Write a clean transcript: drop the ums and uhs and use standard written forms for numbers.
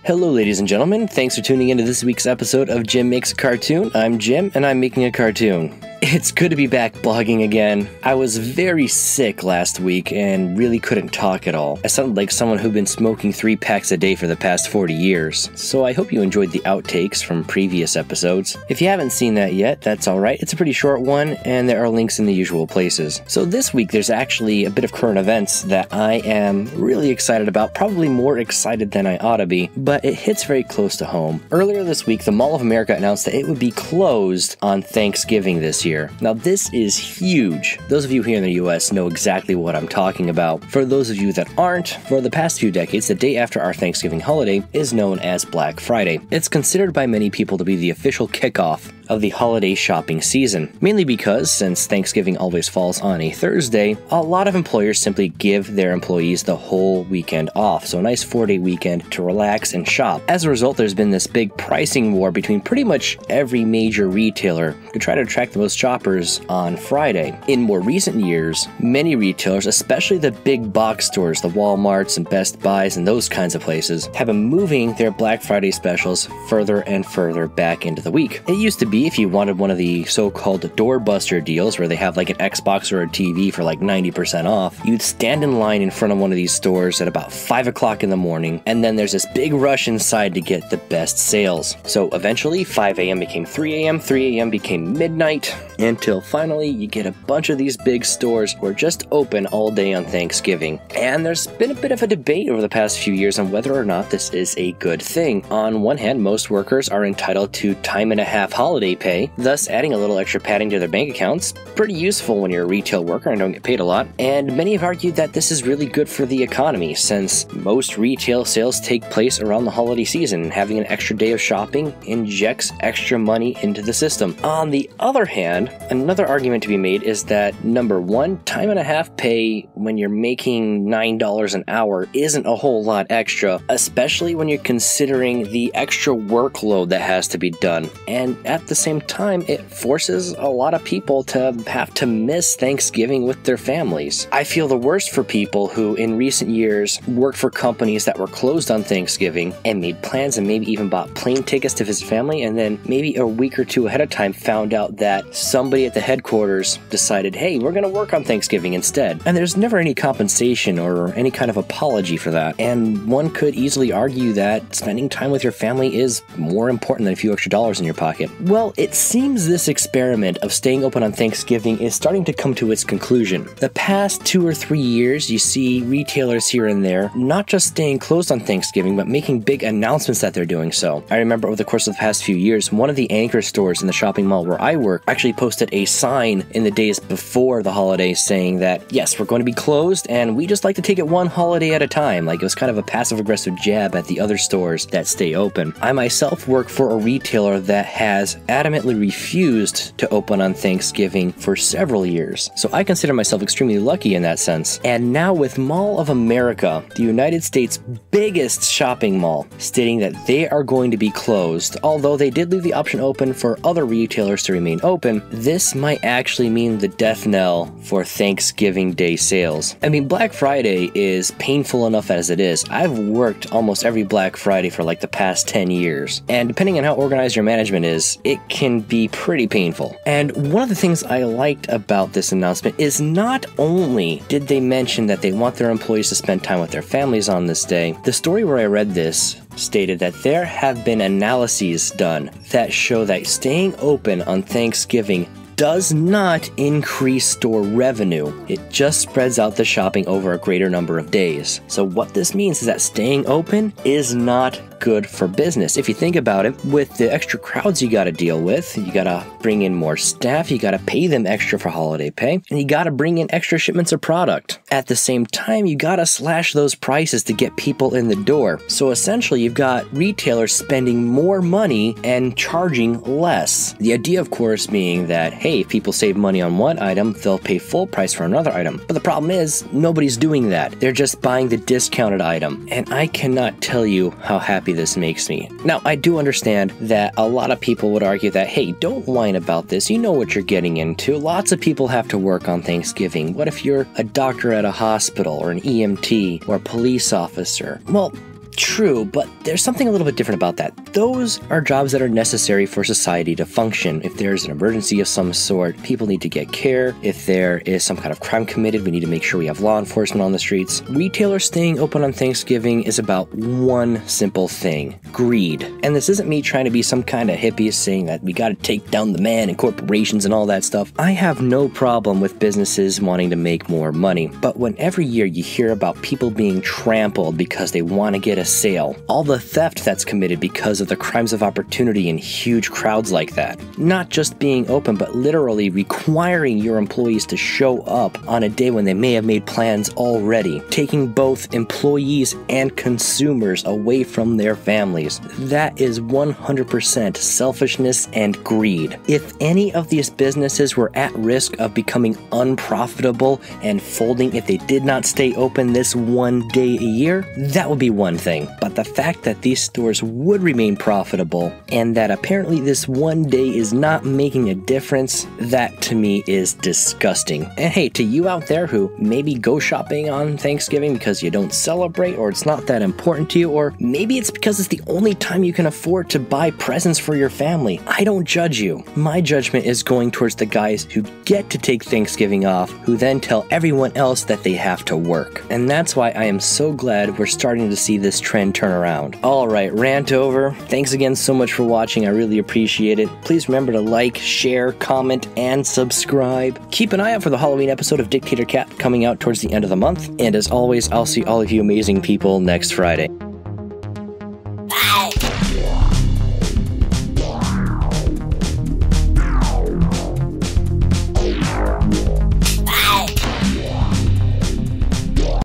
Hello ladies and gentlemen, thanks for tuning into this week's episode of Jim Makes a Cartoon. I'm Jim and I'm making a cartoon. It's good to be back blogging again. I was very sick last week and really couldn't talk at all. I sounded like someone who'd been smoking 3 packs a day for the past 40 years. So I hope you enjoyed the outtakes from previous episodes. If you haven't seen that yet, that's alright. It's a pretty short one and there are links in the usual places. So this week there's actually a bit of current events that I am really excited about, probably more excited than I ought to be, but it hits very close to home. Earlier this week, the Mall of America announced that it would be closed on Thanksgiving this year. Now this is huge. Those of you here in the US know exactly what I'm talking about. For those of you that aren't, for the past few decades, the day after our Thanksgiving holiday is known as Black Friday. It's considered by many people to be the official kickoff of the holiday shopping season, mainly because, since Thanksgiving always falls on a Thursday, a lot of employers simply give their employees the whole weekend off, so a nice 4-day weekend to relax and shop. As a result, there's been this big pricing war between pretty much every major retailer to try to attract the most shoppers on Friday. In more recent years, many retailers, especially the big box stores, the Walmarts and Best Buys and those kinds of places, have been moving their Black Friday specials further and further back into the week. It used to be if you wanted one of the so-called doorbuster deals where they have like an Xbox or a TV for like 90% off, you'd stand in line in front of one of these stores at about 5 o'clock in the morning, and then there's this big rush inside to get the best sales. So eventually 5 a.m. became 3 a.m., 3 a.m. became midnight, until finally you get a bunch of these big stores who are just open all day on Thanksgiving. And there's been a bit of a debate over the past few years on whether or not this is a good thing. On one hand, most workers are entitled to time and a half holiday pay, thus adding a little extra padding to their bank accounts. Pretty useful when you're a retail worker and don't get paid a lot. And many have argued that this is really good for the economy, since most retail sales take place around the holiday season, and having an extra day of shopping injects extra money into the system. On the other hand, another argument to be made is that, number one, time and a half pay when you're making $9 an hour isn't a whole lot extra, especially when you're considering the extra workload that has to be done. And at the same time, it forces a lot of people to have to miss Thanksgiving with their families. I feel the worst for people who in recent years worked for companies that were closed on Thanksgiving and made plans and maybe even bought plane tickets to visit family, and then maybe a week or two ahead of time found out that somebody at the headquarters decided, hey, we're going to work on Thanksgiving instead. And there's never any compensation or any kind of apology for that. And one could easily argue that spending time with your family is more important than a few extra dollars in your pocket. Well, it seems this experiment of staying open on Thanksgiving is starting to come to its conclusion. The past 2 or 3 years, you see retailers here and there not just staying closed on Thanksgiving, but making big announcements that they're doing so. I remember over the course of the past few years, one of the anchor stores in the shopping mall where I work actually posted a sign in the days before the holidays saying that, yes, we're going to be closed and we just like to take it one holiday at a time. Like, it was kind of a passive-aggressive jab at the other stores that stay open. I myself work for a retailer that has adamantly refused to open on Thanksgiving for several years. So I consider myself extremely lucky in that sense. And now with Mall of America, the United States' biggest shopping mall, stating that they are going to be closed, although they did leave the option open for other retailers to remain open, this might actually mean the death knell for Thanksgiving Day sales. I mean, Black Friday is painful enough as it is. I've worked almost every Black Friday for like the past 10 years. And depending on how organized your management is, it can be pretty painful. And one of the things I liked about this announcement is not only did they mention that they want their employees to spend time with their families on this day, the story where I read this stated that there have been analyses done that show that staying open on Thanksgiving does not increase store revenue. It just spreads out the shopping over a greater number of days. So what this means is that staying open is not good for business. If you think about it, with the extra crowds you gotta deal with, you gotta bring in more staff, you gotta pay them extra for holiday pay, and you gotta bring in extra shipments of product. At the same time, you gotta slash those prices to get people in the door. So essentially, you've got retailers spending more money and charging less. The idea, of course, being that, hey, if people save money on one item, they'll pay full price for another item. But the problem is, nobody's doing that. They're just buying the discounted item. And I cannot tell you how happy this makes me. Now, I do understand that a lot of people would argue that, hey, don't whine about this. You know what you're getting into. Lots of people have to work on Thanksgiving. What if you're a doctor at a hospital or an EMT or a police officer? Well, True, but there's something a little bit different about that. Those are jobs that are necessary for society to function. If there's an emergency of some sort, people need to get care. If there is some kind of crime committed, we need to make sure we have law enforcement on the streets. Retailers staying open on Thanksgiving is about one simple thing: greed. And this isn't me trying to be some kind of hippie saying that we gotta take down the man and corporations and all that stuff. I have no problem with businesses wanting to make more money. But when every year you hear about people being trampled because they want to get a sale, all the theft that's committed because of the crimes of opportunity in huge crowds like that, not just being open, but literally requiring your employees to show up on a day when they may have made plans already, taking both employees and consumers away from their families. That is 100% selfishness and greed. If any of these businesses were at risk of becoming unprofitable and folding if they did not stay open this one day a year, that would be one thing. But the fact that these stores would remain profitable and that apparently this one day is not making a difference, that to me is disgusting. And hey, to you out there who maybe go shopping on Thanksgiving because you don't celebrate or it's not that important to you, or maybe it's because it's the only time you can afford to buy presents for your family, I don't judge you. My judgment is going towards the guys who get to take Thanksgiving off, who then tell everyone else that they have to work. And that's why I am so glad we're starting to see this trend turn around. Alright, rant over. Thanks again so much for watching. I really appreciate it. Please remember to like, share, comment, and subscribe. Keep an eye out for the Halloween episode of Dictator Cat coming out towards the end of the month. And as always, I'll see all of you amazing people next Friday.